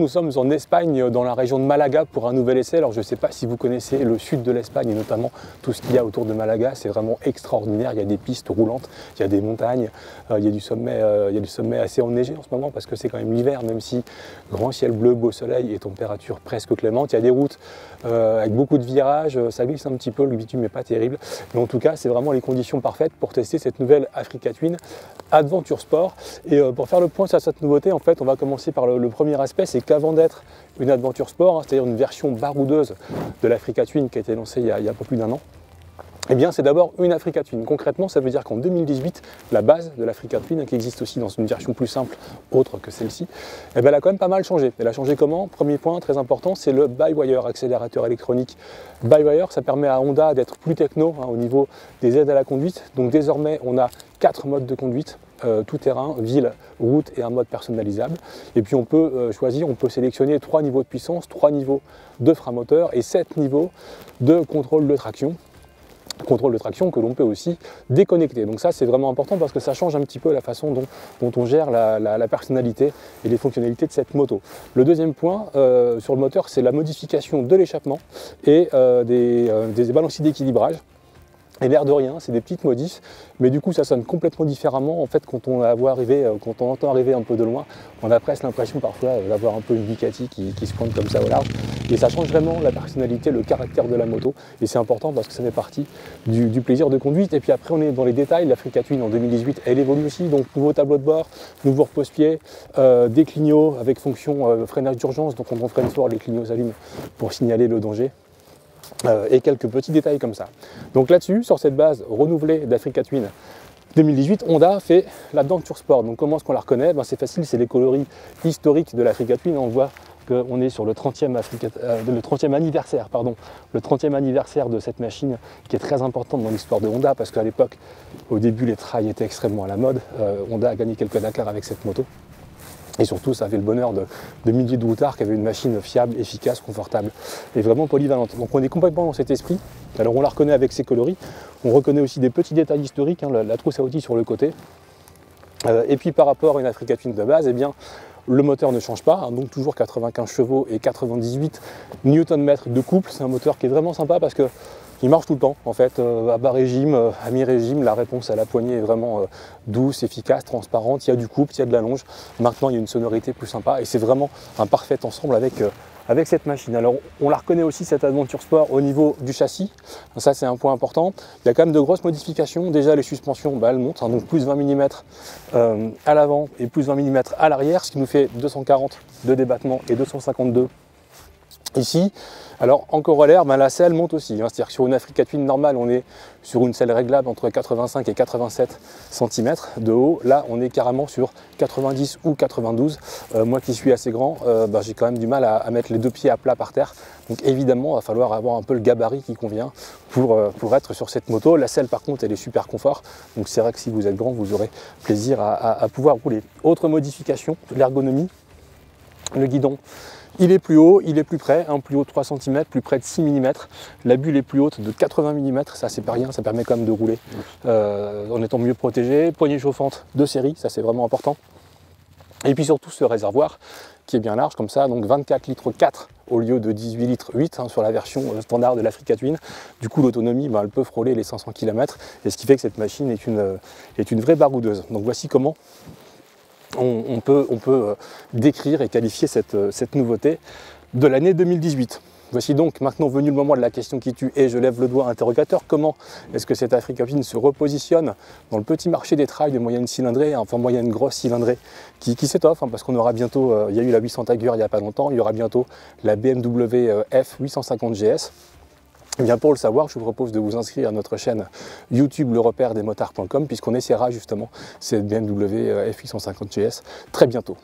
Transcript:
nous sommes en Espagne, dans la région de Malaga, pour un nouvel essai. Alors je ne sais pas si vous connaissez le sud de l'Espagne et notamment tout ce qu'il y a autour de Malaga. C'est vraiment extraordinaire. Il y a des pistes roulantes, il y a des montagnes, il y a du sommet assez enneigé en ce moment parce que c'est quand même l'hiver, même si grand ciel bleu, beau soleil et température presque clémente. Il y a des routes avec beaucoup de virages, ça glisse un petit peu, le bitume n'est pas terrible. Mais en tout cas, c'est vraiment les conditions parfaites pour tester cette nouvelle Africa Twin Adventure Sport. Et pour faire le point sur cette nouveauté, en fait, on va commencer par le premier aspect, c'est qu'avant d'être une Adventure Sport, hein, c'est-à-dire une version baroudeuse de l'Africa Twin qui a été lancée il y a un peu plus d'un an, eh bien c'est d'abord une Africa Twin. Concrètement, ça veut dire qu'en 2018, la base de l'Africa Twin, qui existe aussi dans une version plus simple, autre que celle-ci, eh bien, elle a quand même pas mal changé. Elle a changé comment? Premier point très important, c'est le by-wire, accélérateur électronique. By-wire, ça permet à Honda d'être plus techno hein, au niveau des aides à la conduite. Donc désormais, on a 4 modes de conduite. Tout terrain, ville, route et un mode personnalisable. Et puis on peut choisir, on peut sélectionner 3 niveaux de puissance, 3 niveaux de frein moteur et 7 niveaux de contrôle de traction. Contrôle de traction que l'on peut aussi déconnecter. Donc ça c'est vraiment important parce que ça change un petit peu la façon dont on gère la personnalité et les fonctionnalités de cette moto. Le deuxième point sur le moteur, c'est la modification de l'échappement et des balanciers d'équilibrage. Et l'air de rien, c'est des petites modifs, mais du coup ça sonne complètement différemment. En fait, quand on entend arriver un peu de loin, on a presque l'impression parfois d'avoir un peu une Ducati qui se pointe comme ça au large. Et ça change vraiment la personnalité, le caractère de la moto. Et c'est important parce que ça fait partie du plaisir de conduite. Et puis après, on est dans les détails. L'Africa Twin en 2018, elle évolue aussi. Donc nouveau tableau de bord, nouveau repose-pied, des clignots avec fonction freinage d'urgence. Donc quand on freine fort, les clignots s'allument pour signaler le danger. Et quelques petits détails comme ça. Donc là-dessus, sur cette base renouvelée d'Africa Twin 2018, Honda fait l'Adventure Sport. Donc comment est-ce qu'on la reconnaît? C'est facile, c'est les coloris historiques de l'Africa Twin. On voit qu'on est sur le 30e anniversaire, le 30e anniversaire de cette machine qui est très importante dans l'histoire de Honda parce qu'à l'époque, au début, les trails étaient extrêmement à la mode. Honda a gagné quelques Dakar avec cette moto. Et surtout, ça avait le bonheur de milliers de routards qui avaient une machine fiable, efficace, confortable et vraiment polyvalente. Donc on est complètement dans cet esprit. Alors on la reconnaît avec ses coloris. On reconnaît aussi des petits détails historiques, hein, la trousse à outils sur le côté. Et puis par rapport à une Africa Twin de base, eh bien, le moteur ne change pas, hein, donc toujours 95 chevaux et 98 Nm de couple. C'est un moteur qui est vraiment sympa parce que il marche tout le temps en fait, à bas régime, à mi-régime, la réponse à la poignée est vraiment douce, efficace, transparente, il y a du couple, il y a de la longe. Maintenant il y a une sonorité plus sympa et c'est vraiment un parfait ensemble avec cette machine. Alors on la reconnaît aussi cette Adventure Sport au niveau du châssis, ça c'est un point important. Il y a quand même de grosses modifications, déjà les suspensions elles montent, hein, donc plus 20 mm à l'avant et plus 20 mm à l'arrière, ce qui nous fait 240 de débattement et 252 ici. Alors en corollaire, la selle monte aussi, hein, c'est-à-dire que sur une Africa Twin normale, on est sur une selle réglable entre 85 et 87 cm de haut. Là, on est carrément sur 90 ou 92. Moi qui suis assez grand, j'ai quand même du mal à mettre les deux pieds à plat par terre. Donc évidemment, il va falloir avoir un peu le gabarit qui convient pour être sur cette moto. La selle par contre, elle est super confort. Donc c'est vrai que si vous êtes grand, vous aurez plaisir à pouvoir rouler. Autre modification, l'ergonomie, le guidon. Il est plus haut, il est plus près, plus haut de 3 cm, plus près de 6 mm. La bulle est plus haute de 80 mm, ça c'est pas rien, ça permet quand même de rouler en étant mieux protégé. Poignée chauffante de série, ça c'est vraiment important. Et puis surtout ce réservoir qui est bien large comme ça, donc 24 litres 4 au lieu de 18 litres 8 hein, sur la version standard de l'Africa Twin. Du coup l'autonomie, elle peut frôler les 500 km, et ce qui fait que cette machine est une vraie baroudeuse. Donc voici comment on peut décrire et qualifier cette nouveauté de l'année 2018. Voici donc maintenant venu le moment de la question qui tue et je lève le doigt interrogateur. Comment est-ce que cette Africa Twin se repositionne dans le petit marché des trails de moyenne cylindrée, enfin moyenne grosse cylindrée qui s'étoffe, hein, parce qu'on aura bientôt, il y a eu la 800 Tiger il n'y a pas longtemps, il y aura bientôt la BMW F850 GS. Et bien pour le savoir, je vous propose de vous inscrire à notre chaîne YouTube le repère des motards.com puisqu'on essaiera justement cette BMW F850 GS très bientôt.